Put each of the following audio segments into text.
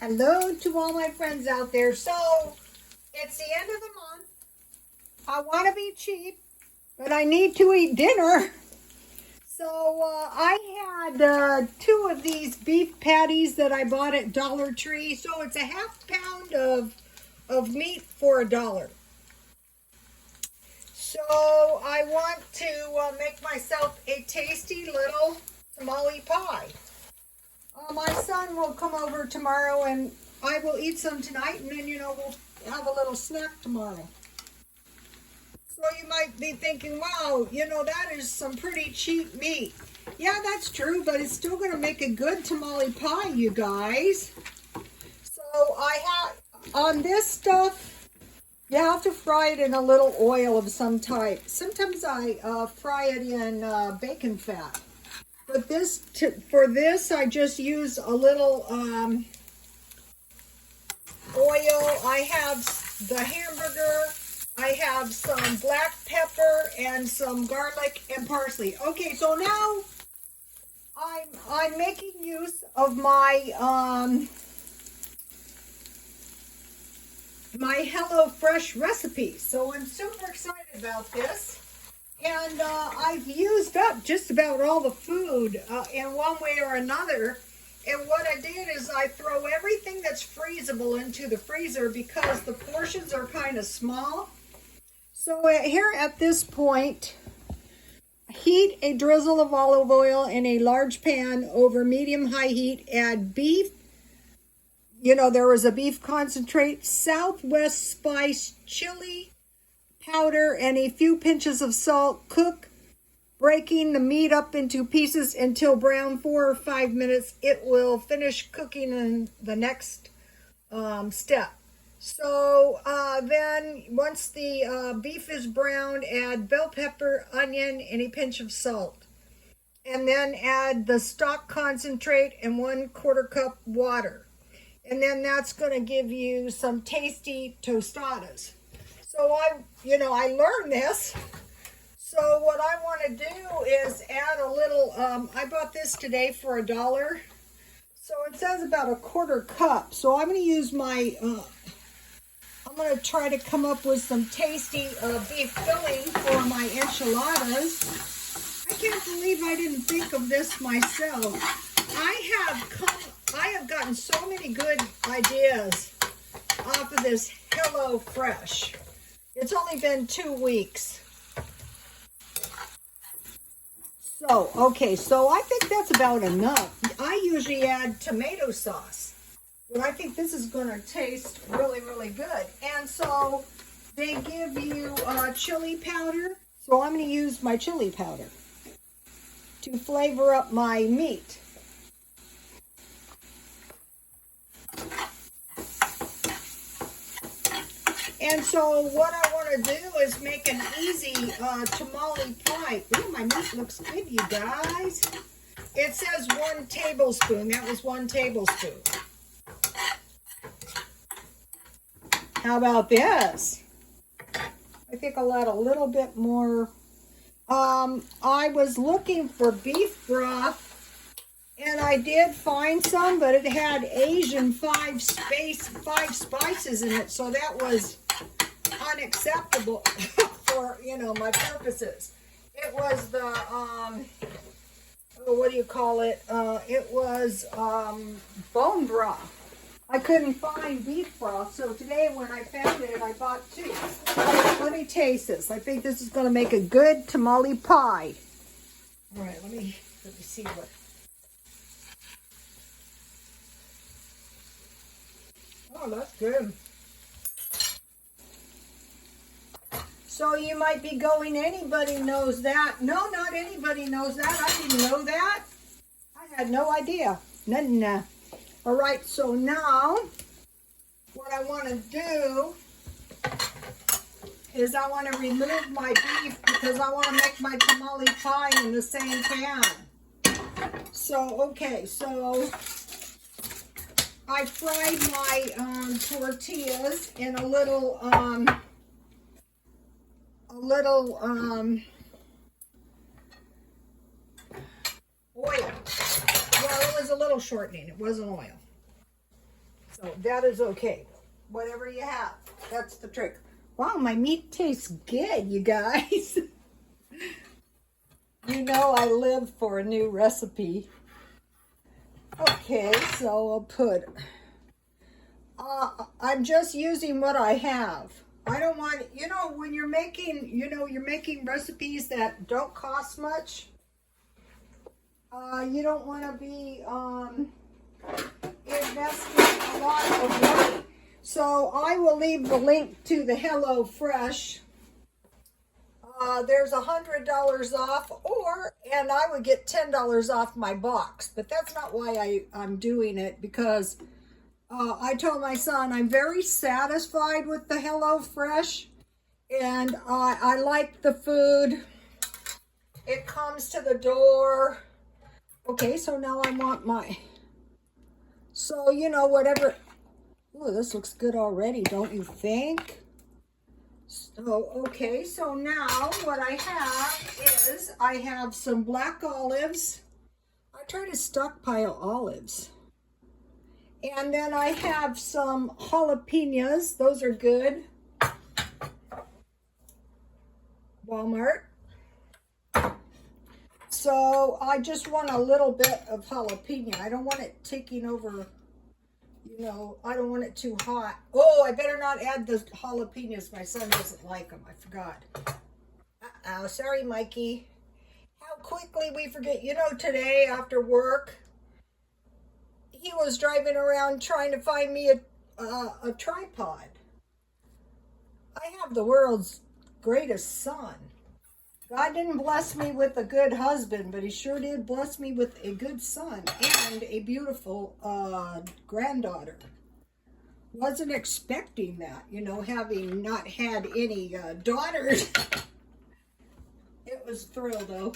Hello to all my friends out there. So, it's the end of the month. I want to be cheap, but I need to eat dinner. So, I had two of these beef patties that I bought at Dollar Tree. So, it's a half pound of meat for $1. So, I want to make myself a tasty little tamale pie. My son will come over tomorrow and I will eat some tonight, and then, we'll have a little snack tomorrow. So you might be thinking, wow, that is some pretty cheap meat. Yeah, that's true, but it's still going to make a good tamale pie, you guys. So I have, on this stuff, you have to fry it in a little oil of some type. Sometimes I fry it in bacon fat. But for this, I just use a little oil. I have the hamburger. I have some black pepper and some garlic and parsley. Okay, so now I'm making use of my my HelloFresh recipe. So I'm super excited about this. And I've used up just about all the food in one way or another. And what I did is I throw everything that's freezable into the freezer because the portions are kind of small. So here at this point, heat a drizzle of olive oil in a large pan over medium-high heat. Add beef. There was a beef concentrate, Southwest spice, chili powder, and a few pinches of salt. Cook, breaking the meat up into pieces until brown 4 or 5 minutes. It will finish cooking in the next step. So then once the beef is browned, add bell pepper, onion, and a pinch of salt. And then add the stock concentrate and 1/4 cup water. And then that's going to give you some tasty tostadas. So I learned this. So what I want to do is add a little, I bought this today for $1. So it says about 1/4 cup. So I'm going to use my, I'm going to try to come up with some tasty beef filling for my enchiladas. I can't believe I didn't think of this myself. I have gotten so many good ideas off of this HelloFresh. It's only been 2 weeks. So, okay, so I think that's about enough. I usually add tomato sauce, but I think this is going to taste really, really good. And so they give you chili powder. So I'm going to use my chili powder to flavor up my meat. And so what I want to do is make an easy tamale pie. Ooh, my meat looks good, you guys. It says 1 tablespoon. That was 1 tablespoon. How about this? I think I'll add a little bit more. I was looking for beef broth, and I did find some, but it had Asian 5 spices in it, so that was unacceptable for my purposes. It was the what do you call it? It was bone broth. I couldn't find beef broth, so today when I found it, I bought 2. Let me taste this. I think this is going to make a good tamale pie. All right, let me see what. Oh, that's good. So you might be going, anybody knows that. No, not anybody knows that. I didn't know that. I had no idea. None. All right, so now what I want to do is I want to remove my beef because I want to make my tamale pie in the same pan. So, okay, so I fried my tortillas in a little oil. Well, it was a little shortening. It wasn't oil. So that is okay. Whatever you have, that's the trick. Wow, my meat tastes good, you guys. You know I live for a new recipe. Okay, so I'll put, I'm just using what I have. I don't want, when you're making, you're making recipes that don't cost much. You don't want to be investing a lot of money. So I will leave the link to the Hello Fresh. There's $100 off, and I would get $10 off my box. But that's not why I'm doing it, because I told my son I'm very satisfied with the Hello Fresh, and I like the food. It comes to the door. Okay, so now I want whatever. Oh, this looks good already, don't you think? So, okay, so now what I have is I have some black olives. I try to stockpile olives. And then I have some jalapenos. Those are good. Walmart. So I just want a little bit of jalapeno. I don't want it taking over, I don't want it too hot. Oh, I better not add the jalapenos. My son doesn't like them. I forgot. Uh-oh, sorry, Mikey. How quickly we forget. Today after work, he was driving around trying to find me a tripod. I have the world's greatest son. God didn't bless me with a good husband, but he sure did bless me with a good son and a beautiful granddaughter. Wasn't expecting that, having not had any daughters. It was a thrill, though.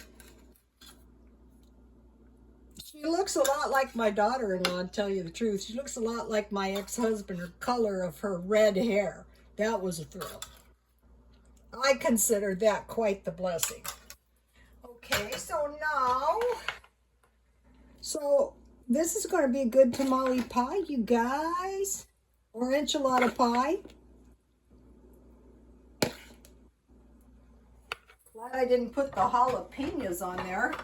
She looks a lot like my daughter-in-law, to tell you the truth. She looks a lot like my ex-husband, her color of her red hair. That was a thrill. I consider that quite the blessing. Okay, so this is going to be a good tamale pie, you guys, or enchilada pie. Glad I didn't put the jalapenos on there.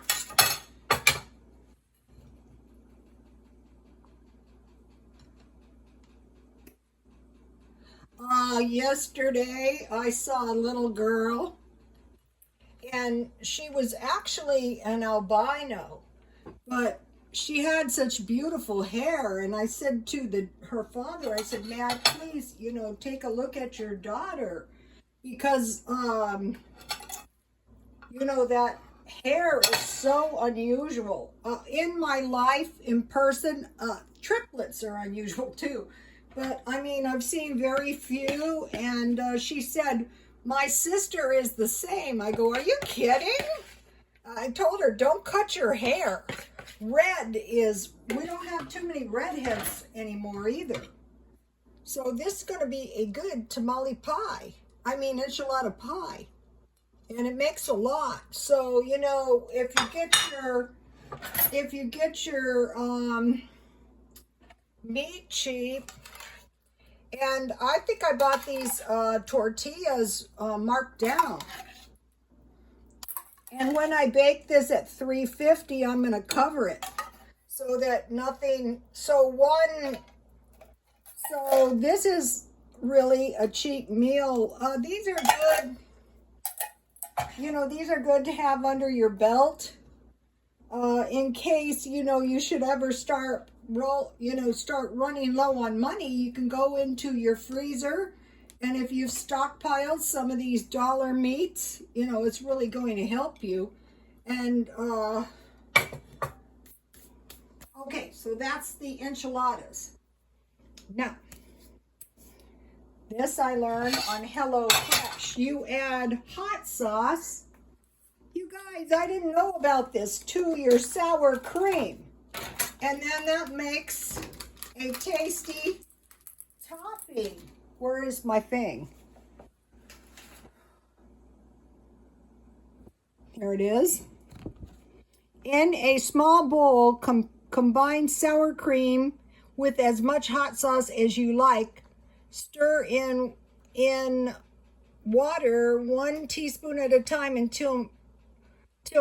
Yesterday I saw a little girl, and she was actually an albino, but she had such beautiful hair. And I said to her father, I said, may I please, take a look at your daughter, because that hair is so unusual. In my life, in person, triplets are unusual too. But, I've seen very few, and she said, my sister is the same. I go, are you kidding? I told her, don't cut your hair. We don't have too many redheads anymore either. So this is going to be a good tamale pie. Enchilada pie. And it makes a lot. So, if you get your meat cheap. And I think I bought these tortillas marked down. And when I bake this at 350, I'm going to cover it so that nothing. So this is really a cheap meal. These are good. These are good to have under your belt in case you should ever start running low on money. You can go into your freezer, and if you've stockpiled some of these dollar meats, it's really going to help you. And okay, so that's the enchiladas. Now, this I learned on Hello Fresh. You add hot sauce. You guys, I didn't know about this, to your sour cream. And then that makes a tasty topping. Where is my thing? Here it is. In a small bowl, combine sour cream with as much hot sauce as you like. Stir in water 1 teaspoon at a time until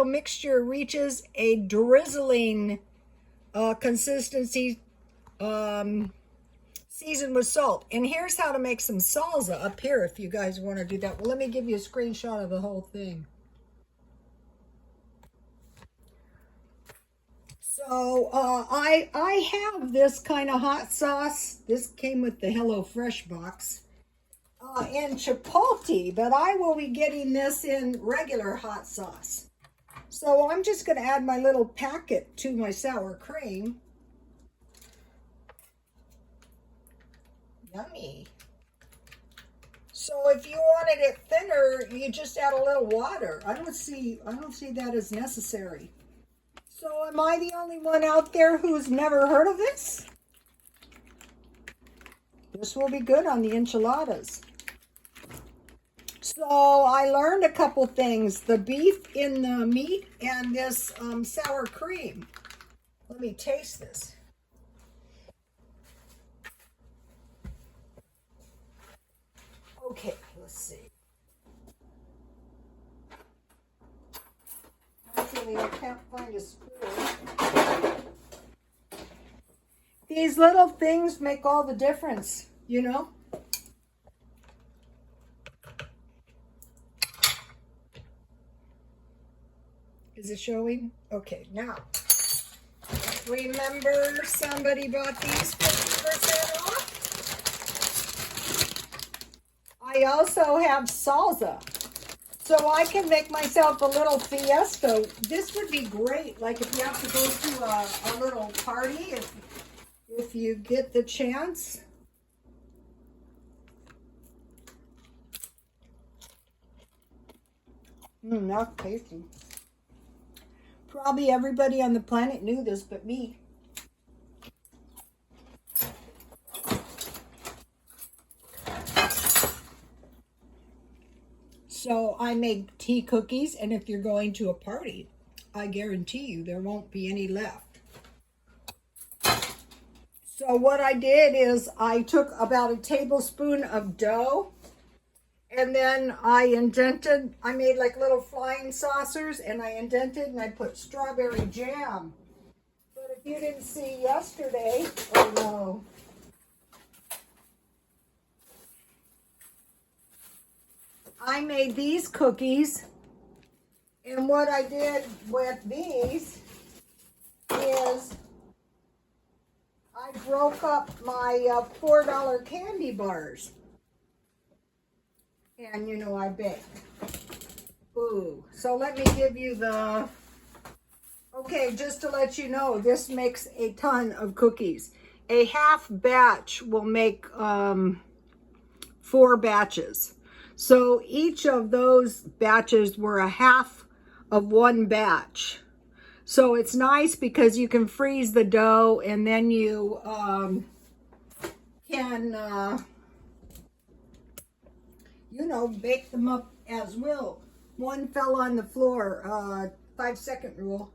mixture reaches a drizzling consistency. Season with salt. And here's how to make some salsa up here if you guys want to do that. Well, let me give you a screenshot of the whole thing. So I have this kind of hot sauce. This came with the HelloFresh box. In Chipotle, but I will be getting this in regular hot sauce. So I'm just going to add my little packet to my sour cream. Yummy. So if you wanted it thinner, you just add a little water. I don't see that as necessary. So am I the only one out there who's never heard of this? This will be good on the enchiladas. So I learned a couple things. The beef in the meat and this sour cream. Let me taste this. Okay, let's see. Actually, I can't find a spoon. These little things make all the difference, you know? Is it showing? Okay, now, remember somebody bought these 50% off? I also have salsa, so I can make myself a little fiesta. This would be great, like if you have to go to a little party, if you get the chance. That's tasty. Probably everybody on the planet knew this but me. So I make tea cookies, and if you're going to a party, I guarantee you there won't be any left. So what I did is I took about a tablespoon of dough, and then I made like little flying saucers, and I indented and I put strawberry jam. But if you didn't see yesterday, oh no. I made these cookies, and what I did with these is I broke up my $4 candy bars. And you know I bake. Ooh, so let me give you the, okay, just to let you know, this makes a ton of cookies. A half batch will make 4 batches. So each of those batches were a half of 1 batch. So it's nice because you can freeze the dough, and then you can, you know, bake them up as will. One fell on the floor, 5-second rule.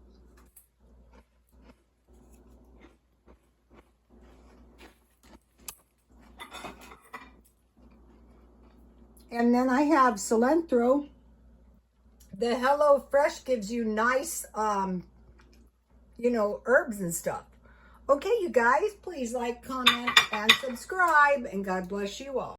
And then I have cilantro. The HelloFresh gives you nice, you know, herbs and stuff. Okay, you guys, please like, comment, and subscribe, and God bless you all.